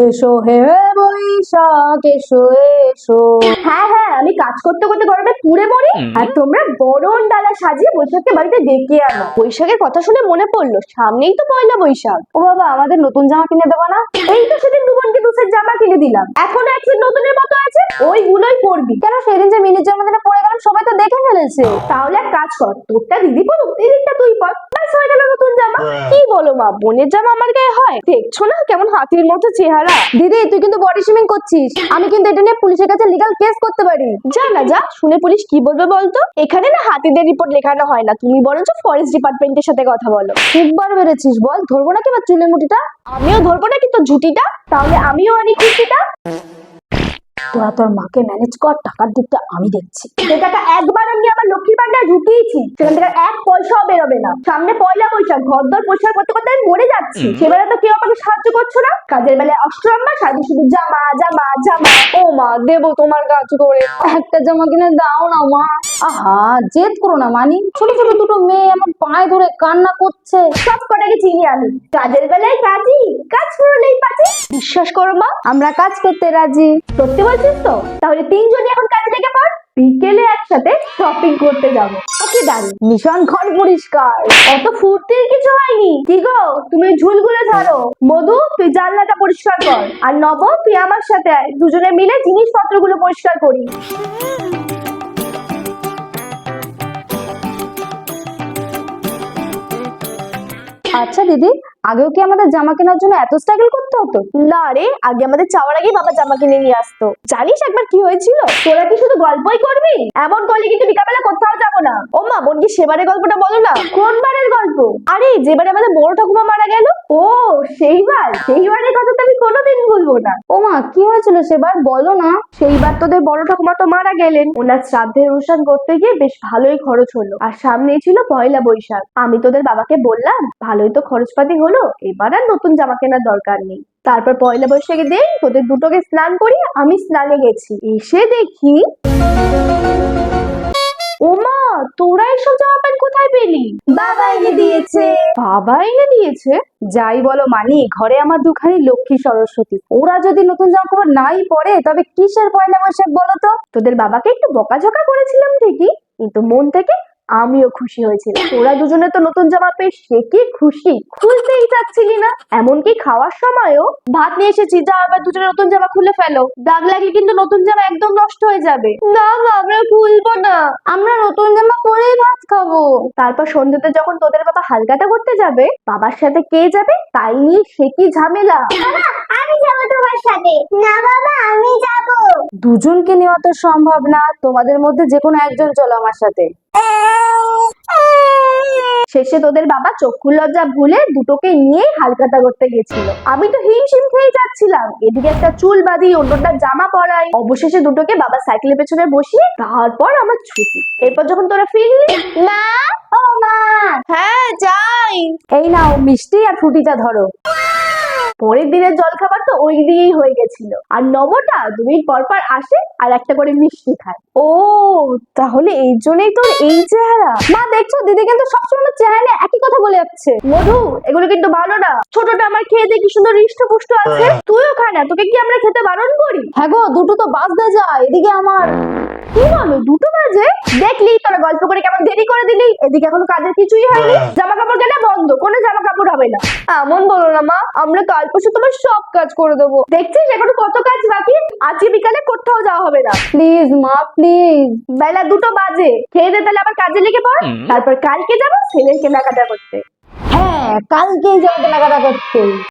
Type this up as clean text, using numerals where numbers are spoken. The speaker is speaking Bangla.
এসো হে বৈশাখ এসো এসো। হ্যাঁ হ্যাঁ, আমি কাজ করতে করতে গরমে পুড়ে মরি, আর তোমরা বরণ ডালা সাজিয়ে বৈশাখকে বাড়িতে ডেকে আনো। বৈশাখের কথা শুনে মনে পড়লো সামনেই তো পয়লা বৈশাখ। ও বাবা, আমাদের নতুন জামা কিনে দেবো না? এই তো সেদিন দু বোনকে দু সেট জামা কিনে দিলাম, এখনো এক সেট নতুনের মতো আছে, ওইগুলোই পরবি। কেন, সেদিন যে মিনির জন্মদিনে পরে গেলাম সবাই তো দেখে ফেলেছে। তাহলে এক কাজ কর, তোরটা দিদি পরুক, দিদিরটা তুই পর, ব্যাস হয়ে গেল নতুন জামা। কি বলো মা, বোনের জামা আমার গায়ে হয়? দেখছো না কেমন হাতির মতো চেহারা। দিদি তুই কিন্তু বডি শেমিং করছিস, আমি কিন্তু এটা নিয়ে পুলিশের কাছে লিগ্যাল কেস করতে পারি। যা না যা, শুনে পুলিশ কি বলবে বলতো? এখানে না হাতিদের রিপোর্ট লেখানো হয় না, তুমি বরঞ্চ ফরেস্ট ডিপার্টমেন্টের সাথে কথা বলো। একবার বেড়েছিস বল, ধরবো নাকি এবার চুলের মুঠিটা? আমিও ধরবো নাকি তোর ঝুটিটা? তাহলে আমিও অনেক খুশিটা। তোরা তোর মাকে ম্যানেজ কর, টাকার দিকটা আমি দেখছি। যে টাকা একবার আমি আমার লক্ষ্মীর ভান্ডারে ঢুকিয়েছি, সেখান থেকে এক পয়সাও বেরোবে না। সামনে পয়লা বৈশাখ, ঘরদোর পরিষ্কার করতে করতে আমি মরে যাচ্ছি, সেবেলা তো কেউ আমাকে সাহায্য করছো না। কাজের বেলায় অষ্টরম্মা, সারাদিন শুধু জামা জামা জামা। ও মা, দেবো তোমার কাজ করে, একটা জামা কিনে দাও না মা। আহা, জেদ করো না মানি, ছোট ছোট দুটো মেয়ে আমার পায়ে ধরে কান্না করছে। সব কটাকে চিনি আমি, কাজের বেলায় কাজই, কাজ করলেই পাচ্ছি। বিশ্বাস করো মা, আমরা কাজ করতে রাজি। সত্যি বলছিস তো? তাহলে তিনজনই এখন কাজে লেগে পড়, বিকেলে একসাথে শপিং করতে যাবো। ওকে ডান। মিশন ঘর পরিষ্কার, অত ফুর্তির কিছু হয়নি। কি গো, তুমি ঝুলগুলো ঝাড়ো, মধু তুই জানলাটা পরিষ্কার কর, আর নব তুই আমার সাথে আয়, দুজনে মিলে জিনিসপত্রগুলো পরিষ্কার করি। আচ্ছা দিদি, আগেও কি আমাদের জামা কেনার জন্য এত স্ট্রাগল করতে হতো? না রে, আগে আমাদের চাওয়ার আগেই বাবা জামা কিনে নিয়ে আসতো। জানিস একবার কি হয়েছিল? তোরা কি শুধু গল্পই করবি? এমন করলে কিন্তু বিকাবেলা কোথাও যাবো না। ও মা, বোন কি সেবারের গল্পটা বলো না। কোন বারের গল্প? আরে যেবারে আমাদের বড় ঠাকুমা মারা গেল। ও সেইবারের কথা তো আমি কোনোদিন ভুলবো না। ও মা, কি হয়েছিল সেবার, বলো না। সেইবার তোদের বড় ঠাকুমা তো মারা গেলেন, ওনার শ্রাদ্ধের অনুষ্ঠান করতে গিয়ে বেশ ভালোই খরচ হলো, আর সামনেই ছিল পয়লা বৈশাখ। আমি তোদের বাবাকে বললাম, ভালোই তো খরচপাতি হলো, এবার আর নতুন জামা কেনার দরকার নেই। তারপর পয়লা বৈশাখের দিন তোদের দুটোকে স্নান করি, আমি স্নানে গেছি, এসে দেখি ওমা, তোরা এসব জামা প্যান্ট কোথায় পেলি? বাবা এনে দিয়েছে। বাবা এনে দিয়েছে? যাই বলো মানি, ঘরে আমার দুখানি লক্ষ্মী সরস্বতী, ওরা যদি নতুন জামা কাপড় নাই পরে তবে কিসের পয়লা বৈশাখ বলো তো? তোদের বাবাকে একটু বকাঝকা করেছিলাম ঠিকই, কিন্তু মন থেকে আমিও খুশি হয়েছিলাম। তোরা দুজনে তো নতুন জামা পেয়ে সে কি খুশি, খুলতেই চাচ্ছিলি না। এমনকি খাওয়ার সময়ও ভাত নিয়ে এসেছি, যা আবার দুজনে নতুন জামা খুলে ফেলো, দাগ লাগলে কিন্তু নতুন জামা একদম নষ্ট হয়ে যাবে। না মা, আমরা খুলবো না, আমরা নতুন জামা পরেই ভাত খাবো। তারপর সন্ধ্যেতে যখন তোদের বাবা হালকাটা করতে যাবে, বাবার সাথে কে যাবে তাই নিয়ে সে কি ঝামেলা। আমি যাবো তোমার সাথে। না বাবা, আমি যাব। দুজনকে নেওয়া তো সম্ভব না, তোমাদের মধ্যে যে কোনো একজন চলো আমার সাথে। শেষে তোদের বাবা চক্ষু লজ্জা ভুলে দুটোকে নিয়ে হালকাতা করতে গেছিল। আমি তো হিমশিম খেয়ে যাচ্ছিলাম, এদিকে একটা চুল বাঁধি, অন্যটা জামা পরাই। অবশেষে দুটোকে বাবা সাইকেলের পেছনে বসিয়ে তারপর আমার ছুটি। এরপর যখন তোরা ফিরলি, মা, ও মা। হ্যাঁ যাই, এই নাও মিষ্টি আর ফ্রুটিটা ধরো। পরের দিনের জলখাবার তো ওই দিয়েই হয়ে গেছিল, আর নবটা 2 মিনিট পর পর আসে আর একটা করে মিষ্টি খায়। ও, তাহলে এই জন্যই তোর এই চেহারা। মা দেখছো, দিদি কিন্তু সবসময় চেহারা একই কথা বলে যাচ্ছে। মধু, এগুলো কিন্তু ভালো না। ছোটটা আমার খেয়ে দেখি সুন্দর হৃষ্টপুষ্ট আছে, তুইও খা না, তোকে কি আমরা খেতে বারণ করি? হ্যাঁ গো, দুটো তো বাজতে যায়, এদিকে আমার। কি বলো, 2টো বাজে? দেখলি তোরা গল্প করে কেমন দেরি করে দিলি, এদিকে এখনো কাজের কিছুই হয়নি। জামা কাপড় কেনা বন্ধ, কোনো জামা কাপড় হবে না। এমন বলো না মা, আমরা কাল পরশু তোমার সব কাজ করে দেবো। দেখছিস এখনো কত কাজ বাকি, আজকে বিকালে কোথাও যাওয়া হবে না। প্লিজ মা, প্লিজ। বেলা 2টো বাজে, খেয়ে দে তাহলে আবার কাজে লেগে পড়। তারপর কালকে যাবো ছেলের কেনাকাটা করতে। হ্যাঁ, কালকেই যাবো কেনাকাটা করতে।